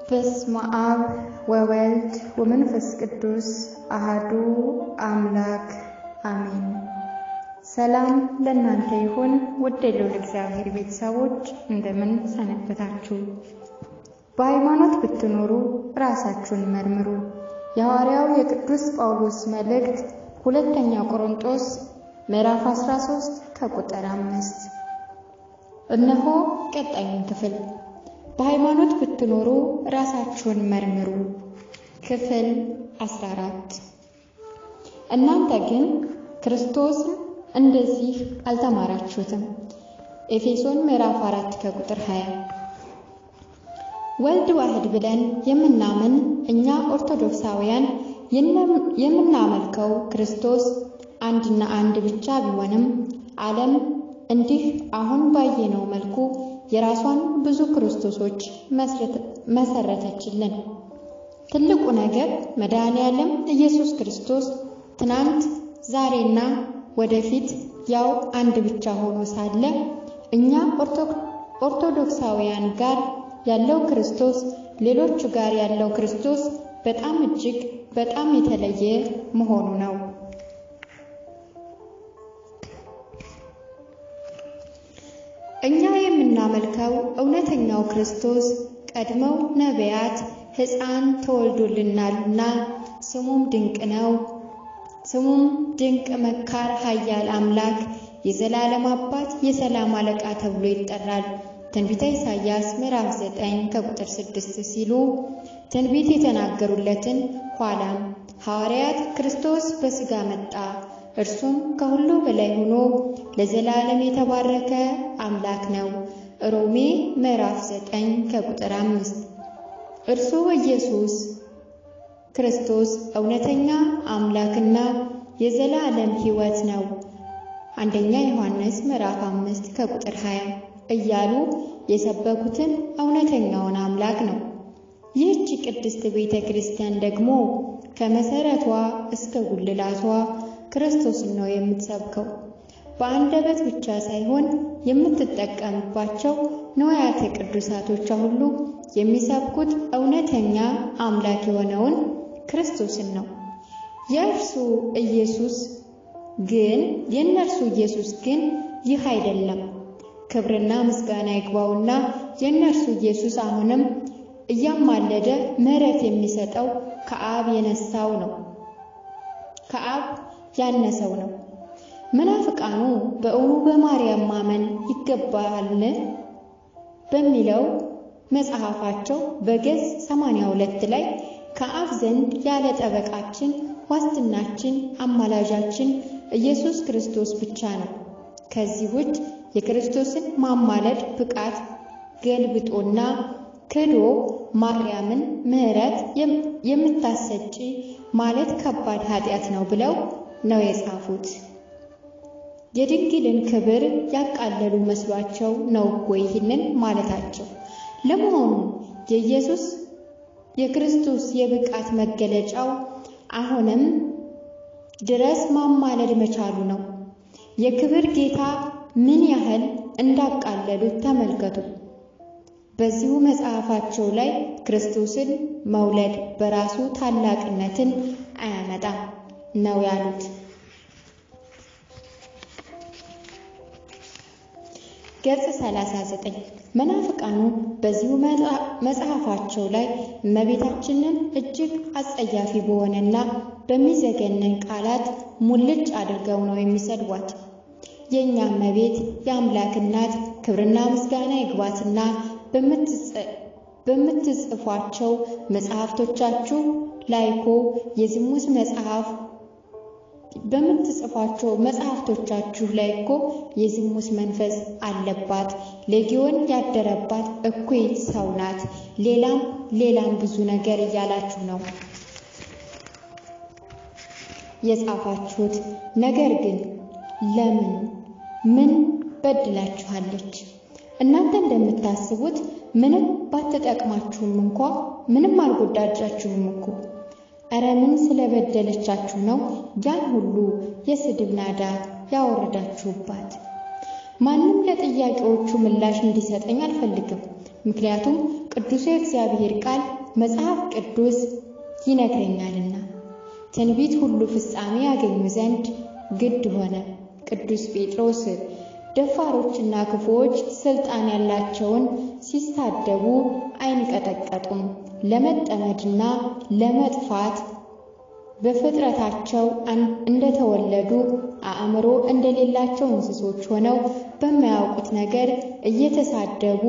በስመ አብ ወወልድ ወመንፈስ ቅዱስ አሐዱ አምላክ አሜን። ሰላም ለእናንተ ይሁን። ውድ የልዑል እግዚአብሔር ቤተሰቦች እንደምን ሰነበታችሁ? በሃይማኖት ብትኖሩ ራሳችሁን መርምሩ። የሐዋርያው የቅዱስ ጳውሎስ መልእክት ሁለተኛ ቆሮንቶስ ምዕራፍ 13 ከቁጥር 5። እነሆ ቀጣዩን ክፍል በሃይማኖት ብትኖሩ ራሳችሁን መርምሩ ክፍል 14። እናንተ ግን ክርስቶስ እንደዚህ አልተማራችሁትም። ኤፌሶን ምዕራፍ 4 ከቁጥር 20። ወልድ ዋህድ ብለን የምናምን እኛ ኦርቶዶክሳውያን የምናመልከው ክርስቶስ አንድና አንድ ብቻ ቢሆንም ዓለም እንዲህ አሁን ባየነው መልኩ የራሷን ብዙ ክርስቶሶች መሰረተችልን። ትልቁ ነገር መድኃኔዓለም ኢየሱስ ክርስቶስ ትናንት ዛሬና ወደፊት ያው አንድ ብቻ ሆኖ ሳለ እኛ ኦርቶዶክሳውያን ጋር ያለው ክርስቶስ ሌሎቹ ጋር ያለው ክርስቶስ በጣም እጅግ በጣም የተለየ መሆኑ ነው። እኛ የምናመልከው እውነተኛው ክርስቶስ ቀድመው ነቢያት ሕፃን ተወልዶልናልና ስሙም ድንቅ ነው፣ ስሙም ድንቅ መካር፣ ኃያል አምላክ፣ የዘላለም አባት፣ የሰላም አለቃ ተብሎ ይጠራል። ትንቢተ ኢሳይያስ ምዕራፍ 9 ከቁጥር 6 ሲሉ ትንቢት የተናገሩለትን ኋላም ሐዋርያት ክርስቶስ በሥጋ መጣ፣ እርሱም ከሁሉ በላይ ሆኖ ለዘላለም የተባረከ አምላክ ነው። ሮሜ ምዕራፍ 9 ከቁጥር 5። እርሱ ኢየሱስ ክርስቶስ እውነተኛ አምላክና የዘላለም ሕይወት ነው። አንደኛ ዮሐንስ ምዕራፍ 5 ከቁጥር 20 እያሉ የሰበኩትን እውነተኛውን አምላክ ነው። ይህች ቅድስት ቤተ ክርስቲያን ደግሞ ከመሰረቷ እስከ ጉልላቷ ክርስቶስን ነው የምትሰብከው። በአንደበት ብቻ ሳይሆን የምትጠቀምባቸው ንዋያተ ቅዱሳቶቿ ሁሉ የሚሰብኩት እውነተኛ አምላክ የሆነውን ክርስቶስን ነው። የእነርሱ ኢየሱስ ግን ይህ አይደለም። ክብርና ምስጋና ይግባውና የእነርሱ ኢየሱስ አሁንም እያማለደ ምሕረት የሚሰጠው ከአብ ያነሰው ነው። መናፍቃኑ በእውኑ በማርያም ማመን ይገባል በሚለው መጽሐፋቸው በገጽ 82 ላይ ከአብ ዘንድ ያለ ጠበቃችን ዋስትናችን አማላጃችን ኢየሱስ ክርስቶስ ብቻ ነው። ከዚህ ውጭ የክርስቶስን ማማለድ ብቃት ገልብጦና ክዶ ማርያምን ምሕረት የምታሰጪ ማለት ከባድ ኃጢአት ነው ብለው ነው የጻፉት። የድንግልን ክብር ያቃለሉ መስሏቸው ነው እኮ ይህንን ማለታቸው። ለመሆኑ የክርስቶስ የብቃት መገለጫው አሁንም ድረስ ማማለድ መቻሉ ነው። የክብር ጌታ ምን ያህል እንዳቃለሉት ተመልከቱ። በዚሁ መጽሐፋቸው ላይ ክርስቶስን መውለድ በራሱ ታላቅነትን አያመጣም ነው ያሉት። ገጽ 39 መናፍቃኑ በዚሁ መጽሐፋቸው ላይ እመቤታችንን እጅግ አጸያፊ በሆነና በሚዘገነን ቃላት ሙልጭ አድርገው ነው የሚሰድቧት። የእኛ እመቤት የአምላክ እናት ክብርና ምስጋና ይግባትና በምትጽፏቸው መጽሐፍቶቻችሁ ላይኮ የዝሙት መጽሐፍ በምትጽፏቸው መጽሐፍቶቻችሁ ላይ እኮ የዝሙት መንፈስ አለባት፣ ሌጊዮን ያደረባት እኩይ ሰው ናት፣ ሌላም ብዙ ነገር እያላችሁ ነው የጻፋችሁት። ነገር ግን ምን በድላችኋለች? እናንተ እንደምታስቡት ምንም ባትጠቅማችሁም እንኳ ምንም አልጎዳጃችሁም እኮ። ኧረ ምን ስለበደለቻችሁ ነው ያን ሁሉ የስድብ ናዳ ያወረዳችሁባት? ማንም ለጥያቄዎቹ ምላሽ እንዲሰጠኝ አልፈልግም። ምክንያቱም ቅዱስ የእግዚአብሔር ቃል መጽሐፍ ቅዱስ ይነግረኛልና ትንቢት ሁሉ ፍጻሜ ያገኙ ዘንድ ግድ ሆነ። ቅዱስ ጴጥሮስ ደፋሮችና ክፉዎች ስልጣን ያላቸውን ሲሳደቡ አይንቀጠቀጡም። ለመጠመድና ለመጥፋት በፍጥረታቸው እንደተወለዱ አእምሮ እንደሌላቸው እንስሶች ሆነው በማያውቁት ነገር እየተሳደቡ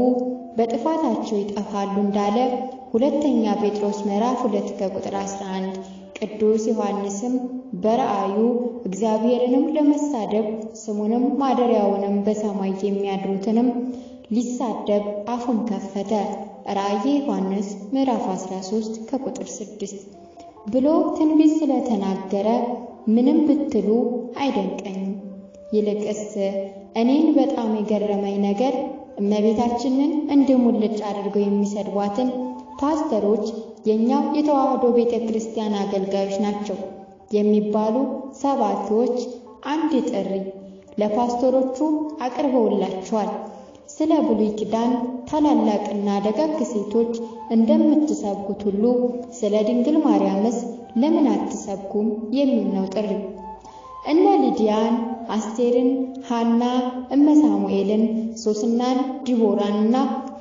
በጥፋታቸው ይጠፋሉ እንዳለ ሁለተኛ ጴጥሮስ ምዕራፍ 2 ከቁጥር 11። ቅዱስ ዮሐንስም በራእዩ እግዚአብሔርንም ለመሳደብ ስሙንም ማደሪያውንም በሰማይ የሚያድሩትንም ሊሳደብ አፉን ከፈተ። ራእየ ዮሐንስ ምዕራፍ 13 ከቁጥር 6 ብሎ ትንቢት ስለተናገረ ምንም ብትሉ አይደንቀኝም። ይልቅስ እኔን በጣም የገረመኝ ነገር እመቤታችንን እንደሙልጭ አድርገው የሚሰድቧትን ፓስተሮች የኛው የተዋህዶ ቤተክርስቲያን አገልጋዮች ናቸው የሚባሉ ሰባኪዎች አንድ ጥሪ ለፓስተሮቹ አቅርበውላቸዋል። ስለ ብሉይ ኪዳን ታላላቅና ደጋግ ሴቶች እንደምትሰብኩት ሁሉ ስለ ድንግል ማርያምስ ለምን አትሰብኩም የሚል ነው ጥሪ። እነ ሊዲያን፣ አስቴርን፣ ሐና፣ እመ ሳሙኤልን፣ ሶስናን፣ ዲቦራንና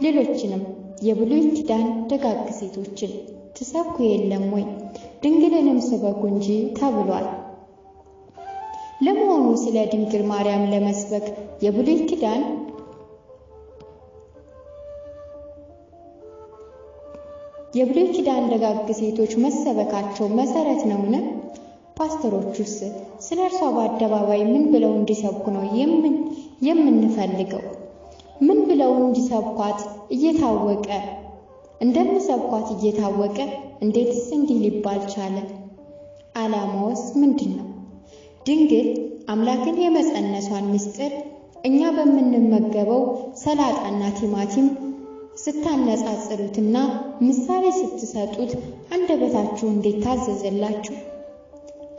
ሌሎችንም የብሉይ ኪዳን ደጋግ ሴቶችን ትሰብኩ የለም ወይ? ድንግልንም ስበኩ እንጂ ተብሏል። ለመሆኑ ስለ ድንግል ማርያም ለመስበክ የብሉይ ኪዳን ደጋግ ሴቶች መሰበካቸው መሰረት ነውን? ፓስተሮቹስ ስለ እርሷ በአደባባይ ምን ብለው እንዲሰብኩ ነው የምንፈልገው? ምን ብለው እንዲሰብኳት እየታወቀ እንደምሰብኳት እየታወቀ እንዴትስ እንዲህ ሊባል ቻለ? ዓላማውስ ምንድነው? ድንግል አምላክን የመጸነሷን ምስጢር እኛ በምንመገበው ሰላጣና ቲማቲም ስታነጻጽሩትና ምሳሌ ስትሰጡት አንደበታችሁ እንዴት ታዘዘላችሁ?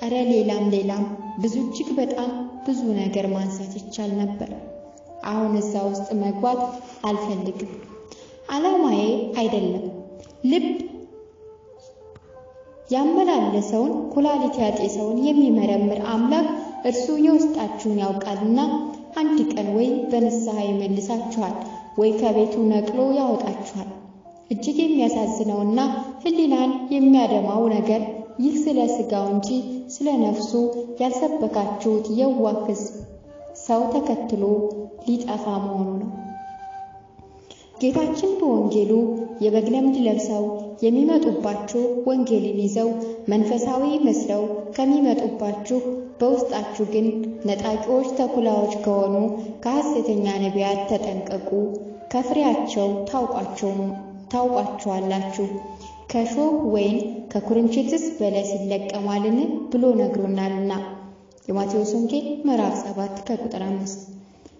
አረ ሌላም ብዙ እጅግ በጣም ብዙ ነገር ማንሳት ይቻል ነበር። አሁን እዛ ውስጥ መግባት አልፈልግም። ዓላማዬ አይደለም። ልብ ያመላለሰውን ኩላሊት ያጤሰውን የሚመረምር አምላክ እርሱ የውስጣችሁን ያውቃልና አንድ ቀን ወይ በንስሐ ይመልሳችኋል ወይ ከቤቱ ነቅሎ ያወጣችኋል። እጅግ የሚያሳዝነውና ሕሊናን የሚያደማው ነገር ይህ ስለ ሥጋው እንጂ ስለ ነፍሱ ያልሰበካችሁት የዋህ ሕዝብ ሰው ተከትሎ ሊጠፋ መሆኑ ነው። ጌታችን በወንጌሉ የበግ ለምድ ለብሰው የሚመጡባችሁ ወንጌልን ይዘው መንፈሳዊ መስለው ከሚመጡባችሁ በውስጣችሁ ግን ነጣቂዎች ተኩላዎች ከሆኑ ከሐሰተኛ ነቢያት ተጠንቀቁ፣ ከፍሬያቸው ታውቋቸዋላችሁ። ከሾህ ወይን ከኩርንችትስ በለስ ይለቀማልን ብሎ ነግሮናልና የማቴዎስ ወንጌል ምዕራፍ 7 ከቁጥር 5።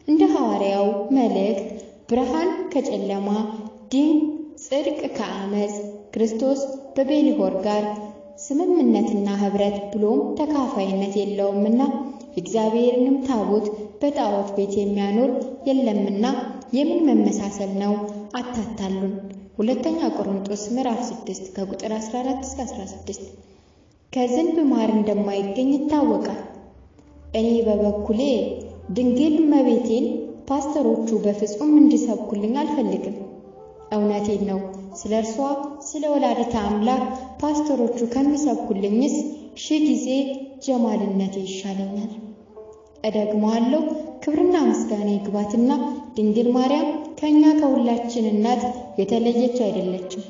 እንደ ሐዋርያው መልእክት ብርሃን ከጨለማ ጽድቅ ከአመፅ ክርስቶስ በቤልሆር ጋር ስምምነትና ህብረት ብሎም ተካፋይነት የለውምና የእግዚአብሔርንም ታቦት በጣዖት ቤት የሚያኖር የለምና የምን መመሳሰል ነው? አታታሉን። ሁለተኛ ቆሮንቶስ ምዕራፍ 6 ከቁጥር 14 እስከ 16። ከዝንብ ማር እንደማይገኝ ይታወቃል። እኔ በበኩሌ ድንግል እመቤቴን ፓስተሮቹ በፍጹም እንዲሰብኩልኝ አልፈልግም። እውነቴን ነው። ስለ እርሷ ስለ ወላዲተ አምላክ ፓስተሮቹ ከሚሰብኩልኝስ ሺህ ጊዜ ጀማልነቴ ይሻለኛል። እደግመዋለሁ፣ ክብርና ምስጋና ይግባትና ድንግል ማርያም ከኛ ከሁላችን እናት የተለየች አይደለችም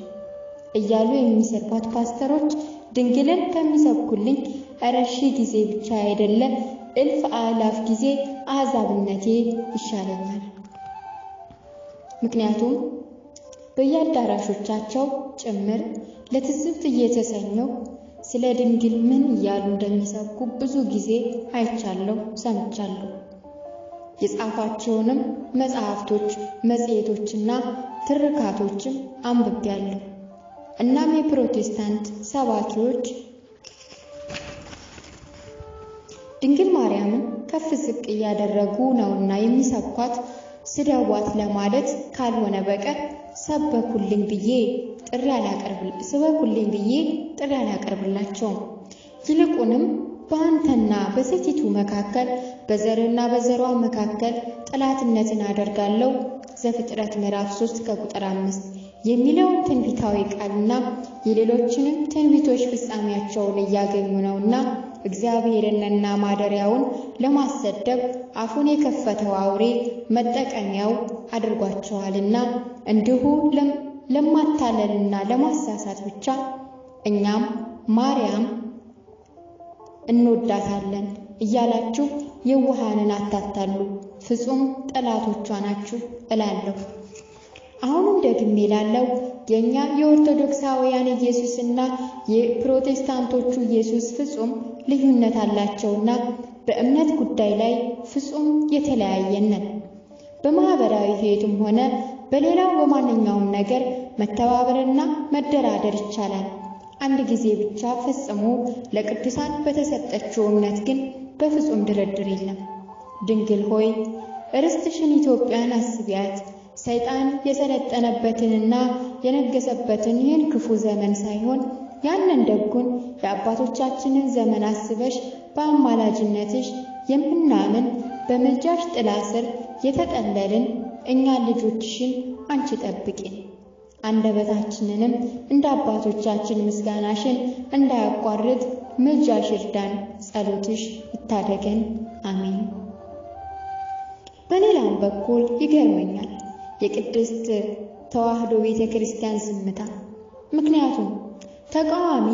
እያሉ የሚሰብኳት ፓስተሮች ድንግልን ከሚሰብኩልኝ ኧረ ሺህ ጊዜ ብቻ አይደለ እልፍ አላፍ ጊዜ አሕዛብነቴ ይሻለኛል። ምክንያቱም በየአዳራሾቻቸው ጭምር ለትዝብት እየተሰኘው ስለ ድንግል ምን እያሉ እንደሚሰብኩ ብዙ ጊዜ አይቻለሁ፣ ሰምቻለሁ። የጻፏቸውንም መጽሐፍቶች፣ መጽሔቶችና ትርካቶችም አንብቤያለሁ። እናም የፕሮቴስታንት ሰባኪዎች ድንግል ማርያምን ከፍ ዝቅ እያደረጉ ነውና የሚሰብኳት ስደዋት ለማለት ካልሆነ በቀር ስበኩልኝ ብዬ ጥሪ አላቀርብላቸውም። ይልቁንም በአንተና በሴቲቱ መካከል በዘርና በዘሯ መካከል ጠላትነትን አደርጋለሁ ዘፍጥረት ምዕራፍ 3 ከቁጥር 5 የሚለውን ትንቢታዊ ቃልና የሌሎችንም ትንቢቶች ፍጻሜያቸውን እያገኙ ነውና እግዚአብሔርንና ማደሪያውን ለማሰደብ አፉን የከፈተው አውሬ መጠቀሚያው አድርጓቸዋልና እንዲሁ ለማታለልና ለማሳሳት ብቻ እኛም ማርያም እንወዳታለን እያላችሁ የዋሃንን አታታሉ፣ ፍጹም ጠላቶቿ ናችሁ እላለሁ። አሁንም ደግሜ እላለሁ የኛ የኦርቶዶክሳውያን ኢየሱስና የፕሮቴስታንቶቹ ኢየሱስ ፍጹም ልዩነት አላቸውና በእምነት ጉዳይ ላይ ፍጹም የተለያየን ነን። በማህበራዊ ሕይወትም ሆነ በሌላው በማንኛውም ነገር መተባበርና መደራደር ይቻላል። አንድ ጊዜ ብቻ ፈጽሞ ለቅዱሳን በተሰጠችው እምነት ግን በፍጹም ድርድር የለም። ድንግል ሆይ ርስትሽን ኢትዮጵያን አስቢያት። ሰይጣን የሰለጠነበትንና የነገሰበትን ይህን ክፉ ዘመን ሳይሆን ያንን ደጉን የአባቶቻችንን ዘመን አስበሽ በአማላጅነትሽ የምናምን በምልጃሽ ጥላ ስር የተጠለልን እኛ ልጆችሽን አንቺ ጠብቂን። አንደበታችንንም እንደ አባቶቻችን ምስጋናሽን እንዳያቋርጥ ምልጃሽ ይርዳን፣ ጸሎትሽ ይታደገን። አሜን። በሌላም በኩል ይገርመኛል የቅድስት ተዋሕዶ ቤተክርስቲያን ዝምታ። ምክንያቱም ተቃዋሚ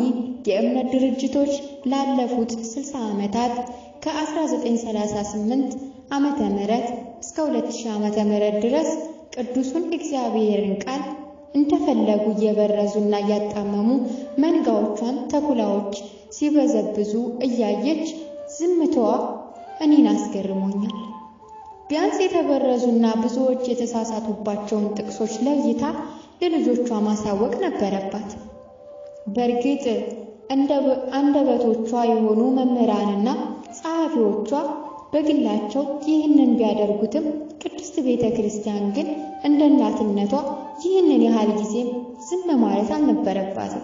የእምነት ድርጅቶች ላለፉት 60 ዓመታት ከ1938 ዓመተ ምህረት እስከ 2000 ዓመተ ምህረት ድረስ ቅዱሱን እግዚአብሔርን ቃል እንደፈለጉ እየበረዙና እያጣመሙ መንጋዎቿን ተኩላዎች ሲበዘብዙ እያየች ዝምታዋ እኔን አስገርሞኛል። ቢያንስ የተበረዙና ብዙዎች የተሳሳቱባቸውን ጥቅሶች ለይታ ለልጆቿ ማሳወቅ ነበረባት። በእርግጥ አንደበቶቿ የሆኑ መምህራንና ጸሐፊዎቿ በግላቸው ይህንን ቢያደርጉትም ቅድስት ቤተ ክርስቲያን ግን እንደ እናትነቷ ይህንን ያህል ጊዜም ዝም ማለት አልነበረባትም።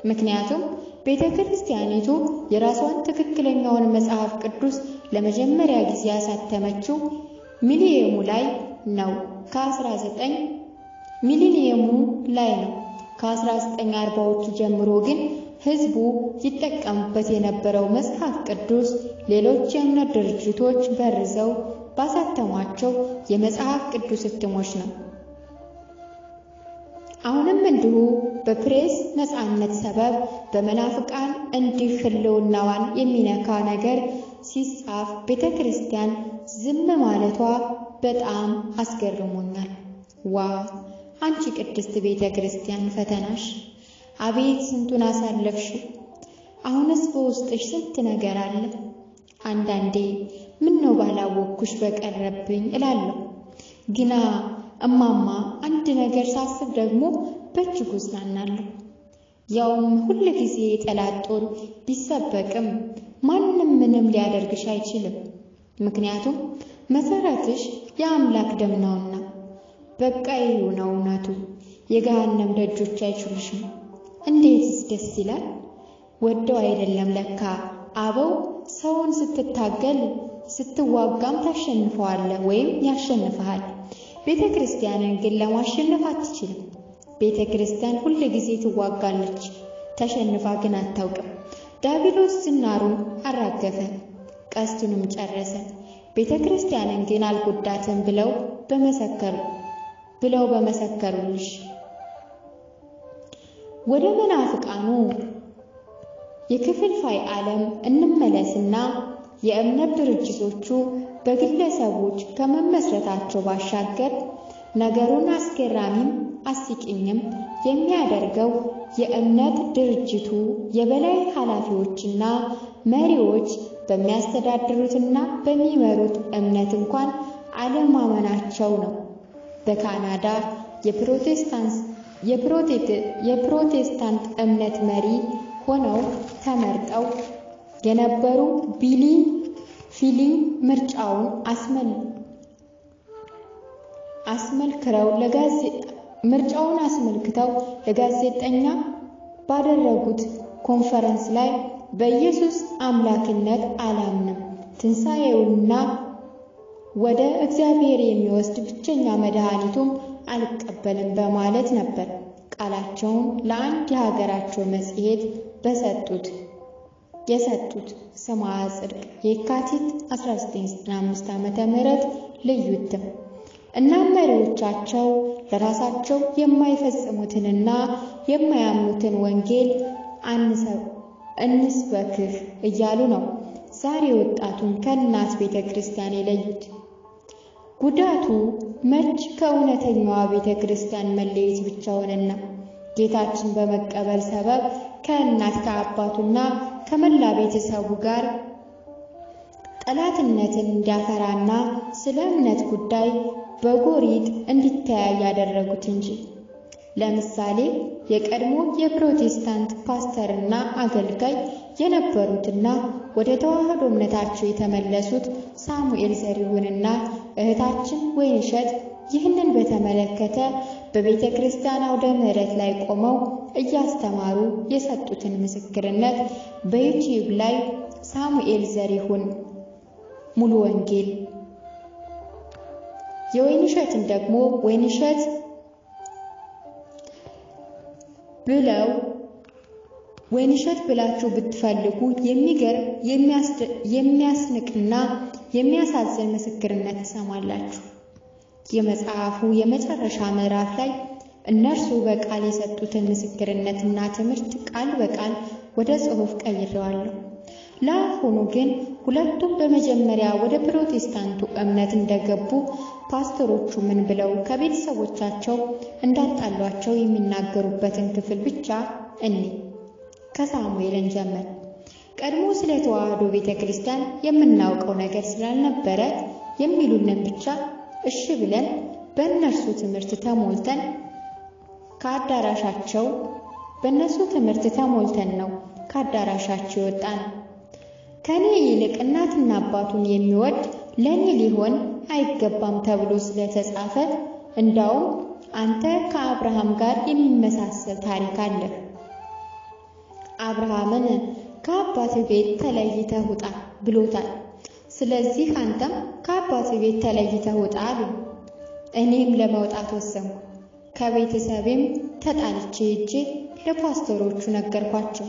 ምክንያቱም ቤተ ክርስቲያኒቱ የራሷን ትክክለኛውን መጽሐፍ ቅዱስ ለመጀመሪያ ጊዜ ያሳተመችው ሚሊኒየሙ ላይ ነው። ከ1940ዎቹ ጀምሮ ግን ሕዝቡ ይጠቀሙበት የነበረው መጽሐፍ ቅዱስ ሌሎች የእምነት ድርጅቶች በርዘው ባሳተሟቸው የመጽሐፍ ቅዱስ እትሞች ነው። አሁንም እንዲሁ በፕሬስ ነፃነት ሰበብ በመናፍቃን እንዲህ ህልውናዋን የሚነካ ነገር ሲጻፍ ቤተ ክርስቲያን ዝም ማለቷ በጣም አስገርሞኛል። ዋ አንቺ ቅድስት ቤተ ክርስቲያን ፈተናሽ አቤት ስንቱን አሳለፍሽው! አሁንስ በውስጥሽ ስንት ነገር አለ። አንዳንዴ ምን ነው ባላወቅኩሽ በቀረብኝ እላለሁ። ግና እማማ አንድ ነገር ሳስብ ደግሞ በእጅጉ እዝናናለሁ። ያውም ሁሉ ጊዜ የጠላት ጦር ቢሰበቅም ማንም ምንም ሊያደርግሽ አይችልም። ምክንያቱም መሰረትሽ የአምላክ ደም ነውና። በቃ ይኸው ነው እውነቱ። የገሃነም ደጆች አይችሉሽም። እንዴትስ ደስ ይላል! ወደው አይደለም ለካ አበው ሰውን ስትታገል ስትዋጋም ታሸንፈዋለህ ወይም ያሸንፈሃል። ቤተ ክርስቲያንን ግን ለማሸነፍ አትችልም። ቤተ ክርስቲያን ሁሉ ጊዜ ትዋጋለች፣ ተሸንፋ ግን አታውቅም። ዲያብሎስ ዝናሩን አራገፈ፣ ቀስቱንም ጨረሰ። ቤተ ክርስቲያንን ግን አልጎዳትም ብለው በመሰከሩልሽ። ወደ መናፍቃኑ የክፍልፋይ ዓለም እንመለስና የእምነት ድርጅቶቹ በግለሰቦች ከመመስረታቸው ባሻገር ነገሩን አስገራሚም አስቂኝም የሚያደርገው የእምነት ድርጅቱ የበላይ ኃላፊዎችና መሪዎች በሚያስተዳድሩትና በሚመሩት እምነት እንኳን አለማመናቸው ነው። በካናዳ የፕሮቴስታንት እምነት መሪ ሆነው ተመርጠው የነበሩ ቢሊ ፊሊንግ ምርጫውን አስመልክተው ምርጫውን አስመልክተው ለጋዜጠኛ ባደረጉት ኮንፈረንስ ላይ በኢየሱስ አምላክነት አላምንም፣ ትንሣኤውና ወደ እግዚአብሔር የሚወስድ ብቸኛ መድኃኒቱም አልቀበልም በማለት ነበር ቃላቸውን ለአንድ የሀገራቸው መጽሔት የሰጡት። ስምዐ ጽድቅ የካቲት 1995 ዓ.ም ልዩ እትም። እናም መሪዎቻቸው ለራሳቸው የማይፈጽሙትንና የማያምኑትን ወንጌል እንስበክህ እያሉ ነው ዛሬ ወጣቱን ከእናት ቤተ ክርስቲያን የለዩት። ጉዳቱ መች ከእውነተኛዋ ቤተ ክርስቲያን መለየት ብቻ ሆነና ጌታችን በመቀበል ሰበብ ከእናት ከአባቱና ከመላ ቤተሰቡ ጋር ጠላትነትን እንዲያፈራና ስለ እምነት ጉዳይ በጎሪጥ እንዲተያይ ያደረጉት እንጂ። ለምሳሌ የቀድሞ የፕሮቴስታንት ፓስተርና አገልጋይ የነበሩትና ወደ ተዋህዶ እምነታቸው የተመለሱት ሳሙኤል ዘሪሁንና እህታችን ወይንሸት ይህንን በተመለከተ በቤተ ክርስቲያን አውደ ምሕረት ላይ ቆመው እያስተማሩ የሰጡትን ምስክርነት በዩቲዩብ ላይ ሳሙኤል ዘሪሁን ሙሉ ወንጌል፣ የወይንሸትን ደግሞ ወይንሸት ብላችሁ ብትፈልጉ የሚገርም የሚያስንቅና የሚያሳዝን ምስክርነት ትሰማላችሁ። የመጽሐፉ የመጨረሻ ምዕራፍ ላይ እነርሱ በቃል የሰጡትን ምስክርነትና ትምህርት ቃል በቃል ወደ ጽሑፍ ቀይሬዋለሁ። ለአሁኑ ግን ሁለቱም በመጀመሪያ ወደ ፕሮቴስታንቱ እምነት እንደገቡ ፓስተሮቹ ምን ብለው ከቤተሰቦቻቸው እንዳጣሏቸው የሚናገሩበትን ክፍል ብቻ ከሳሙኤል እንጀምር። ቀድሞ ስለ ተዋህዶ ቤተ ክርስቲያን የምናውቀው ነገር ስላልነበረ የሚሉንን ብቻ እሺ ብለን በእነሱ ትምህርት ተሞልተን ነው ከአዳራሻቸው የወጣን። ከኔ ይልቅ እናትና አባቱን የሚወድ ለኔ ሊሆን አይገባም ተብሎ ስለተጻፈ እንዳውም አንተ ከአብርሃም ጋር የሚመሳሰል ታሪክ አለህ፣ አብርሃምን ከአባትህ ቤት ተለይተህ ውጣ ብሎታል። ስለዚህ አንተም ከአባትህ ቤት ተለይተህ ውጣ አሉ። እኔም ለመውጣት ወሰንኩ። ከቤተሰቤም ተጣልቼ ሄጄ ለፓስተሮቹ ነገርኳቸው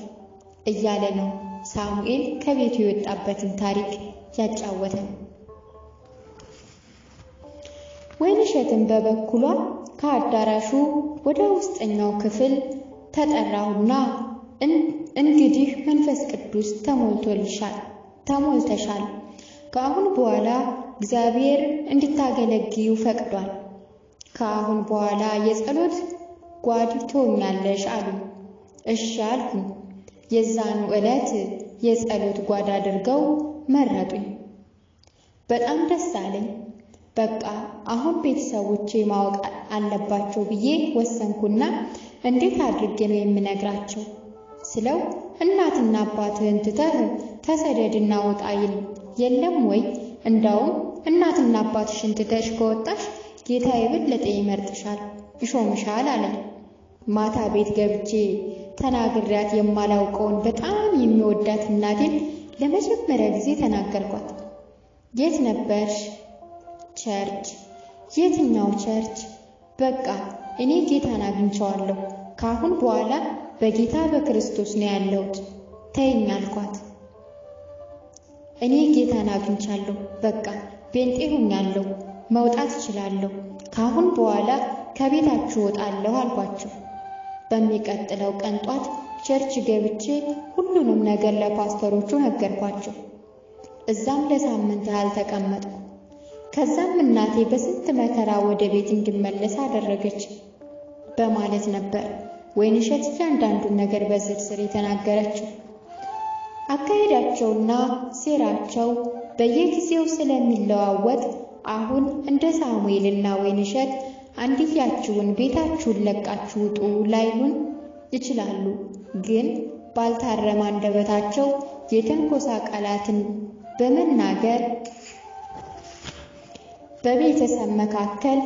እያለ ነው ሳሙኤል ከቤቱ የወጣበትን ታሪክ ያጫወተን። ወይንሸትን በበኩሏ ከአዳራሹ ወደ ውስጠኛው ክፍል ተጠራሁና እንግዲህ መንፈስ ቅዱስ ተሞልተሻል፣ ከአሁን በኋላ እግዚአብሔር እንድታገለግዩ ፈቅዷል። ከአሁን በኋላ የጸሎት ጓድ ትሆኛለሽ አሉ። እሺ አልኩኝ። የዛኑ ዕለት የጸሎት ጓድ አድርገው መረጡኝ። በጣም ደስ አለኝ። በቃ አሁን ቤተሰቦቼ ማወቅ አለባቸው ብዬ ወሰንኩና እንዴት አድርጌ ነው የምነግራቸው ስለው እናትና አባትህን ትተህ ተሰደድና ወጣ የለም ወይ? እንዳውም እናትና አባትሽን ትተሽ ከወጣሽ ጌታ የበለጠ ይመርጥሻል፣ ይሾምሻል አለ። ማታ ቤት ገብቼ ተናግሬያት የማላውቀውን በጣም የሚወዳት እናቴን ለመጀመሪያ ጊዜ ተናገርኳት። የት ነበርሽ? ቸርች። የትኛው ቸርች? በቃ እኔ ጌታን አግኝቼዋለሁ፣ ከአሁን በኋላ በጌታ በክርስቶስ ነው ያለሁት ተይኝ አልኳት። እኔ ጌታን አግኝቻለሁ፣ በቃ ጴንጤ ሆኛለሁ፣ መውጣት እችላለሁ፣ ከአሁን በኋላ ከቤታችሁ ወጣለሁ አልኳቸው። በሚቀጥለው ቀን ጧት ቸርች ገብቼ ሁሉንም ነገር ለፓስተሮቹ ነገርኳቸው። እዛም ለሳምንት ያህል ተቀመጥኩ። ከዛም እናቴ በስንት መከራ ወደ ቤት እንድመለስ አደረገች በማለት ነበር ወይንሸት እያንዳንዱን ነገር በዝርዝር የተናገረችው። አካሄዳቸውና ሴራቸው በየጊዜው ስለሚለዋወጥ አሁን እንደ ሳሙኤልና ወይንሸት አንድያችሁን ቤታችሁን ለቃችሁ ውጡ ላይሉን ይችላሉ። ግን ባልታረመ አንደበታቸው የተንኮሳ ቃላትን በመናገር በቤተሰብ መካከል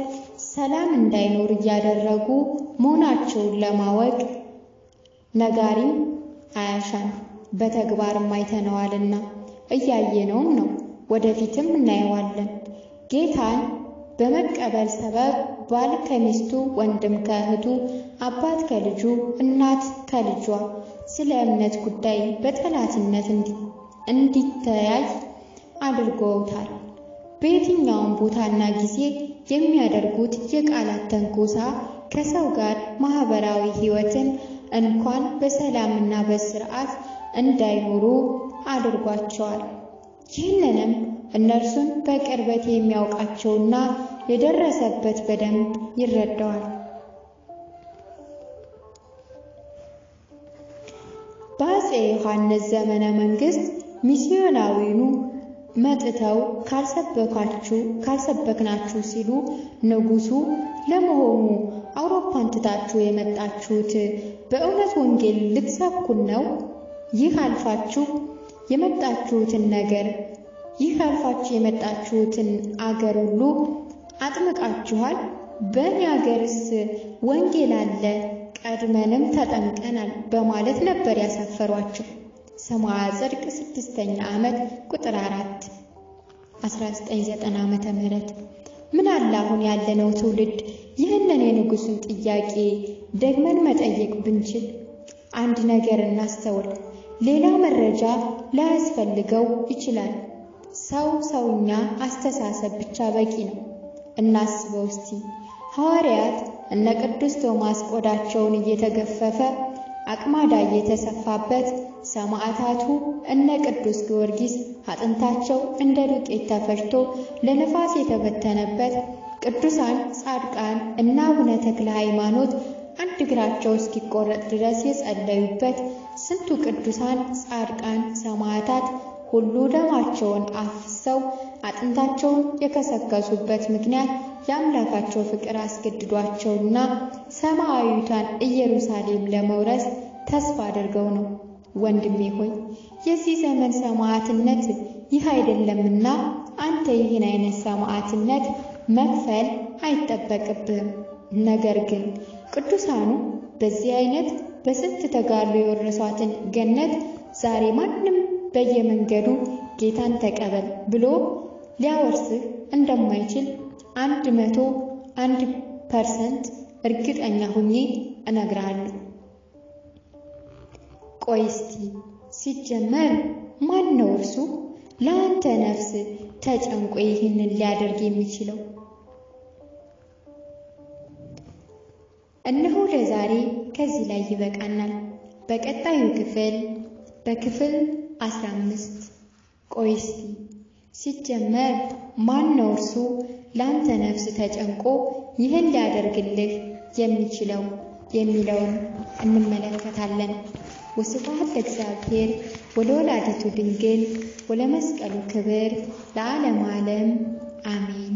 ሰላም እንዳይኖር እያደረጉ መሆናቸውን ለማወቅ ነጋሪም አያሻም፣ በተግባርም አይተነዋልና እያየነውም ነው፣ ወደፊትም እናየዋለን። ጌታን በመቀበል ሰበብ ባል ከሚስቱ፣ ወንድም ከእህቱ፣ አባት ከልጁ፣ እናት ከልጇ ስለ እምነት ጉዳይ በጠላትነት እንዲተያይ አድርገውታል። በየትኛውም ቦታና ጊዜ የሚያደርጉት የቃላት ተንኮሳ ከሰው ጋር ማህበራዊ ሕይወትን እንኳን በሰላምና በስርዓት እንዳይኖሩ አድርጓቸዋል። ይህንንም እነርሱን በቅርበት የሚያውቃቸውና የደረሰበት በደንብ ይረዳዋል። በአፄ ዮሐንስ ዘመነ መንግስት ሚስዮናዊኑ መጥተው ካልሰበክናችሁ ሲሉ ንጉሱ ለመሆኑ አውሮፓን ትታችሁ የመጣችሁት በእውነት ወንጌል ልትሰብኩን ነው? ይህ አልፋችሁ የመጣችሁትን አገር ሁሉ አጥምቃችኋል። በእኛ አገርስ ወንጌል አለ፣ ቀድመንም ተጠምቀናል በማለት ነበር ያሳፈሯቸው። ሰማያ ጽድቅ 6ኛ ዓመት ቁጥር 4 1990 ዓመተ ምህረት። ምን አለ አሁን ያለነው ትውልድ ይህንን የንጉሱን ጥያቄ ደግመን መጠየቅ ብንችል። አንድ ነገር እናስተውል። ሌላ መረጃ ላያስፈልገው ይችላል። ሰውኛ አስተሳሰብ ብቻ በቂ ነው። እናስበው እስቲ። ሐዋርያት እነ ቅዱስ ቶማስ ቆዳቸውን እየተገፈፈ አቅማዳ እየተሰፋበት፣ ሰማዕታቱ እነ ቅዱስ ጊዮርጊስ አጥንታቸው እንደ ዱቄት ተፈጭቶ ለነፋስ የተበተነበት፣ ቅዱሳን ጻድቃን እና አቡነ ተክለ ሃይማኖት አንድ እግራቸው እስኪቆረጥ ድረስ የጸለዩበት፣ ስንቱ ቅዱሳን ጻድቃን ሰማዕታት ሁሉ ደማቸውን አፍሰው አጥንታቸውን የከሰከሱበት ምክንያት የአምላካቸው ፍቅር አስገድዷቸውና ሰማያዊቷን ኢየሩሳሌም ለመውረስ ተስፋ አድርገው ነው። ወንድሜ ሆይ የዚህ ዘመን ሰማዕትነት ይህ አይደለምና አንተ ይህን አይነት ሰማዕትነት መክፈል አይጠበቅብህም። ነገር ግን ቅዱሳኑ በዚህ አይነት በስንት ተጋድሎ የወረሷትን ገነት ዛሬ ማንም በየመንገዱ ጌታን ተቀበል ብሎ ሊያወርስህ እንደማይችል 101% እርግጠኛ ሆኜ እነግርሃለሁ። ቆይ እስቲ ሲጀመር ማን ነው እርሱ ለአንተ ነፍስ ተጨንቆ ይህንን ሊያደርግ የሚችለው? እነሆ ለዛሬ ከዚህ ላይ ይበቃናል። በቀጣዩ ክፍል በክፍል 15 ቆይ እስቲ ሲጀመር ማን ነው እርሱ ለአንተ ነፍስ ተጨንቆ ይህን ሊያደርግልህ የሚችለው የሚለውን እንመለከታለን። ወስብሐት ለእግዚአብሔር ወለወላዲቱ ድንግል ወለመስቀሉ ክብር ለዓለመ ዓለም አሜን።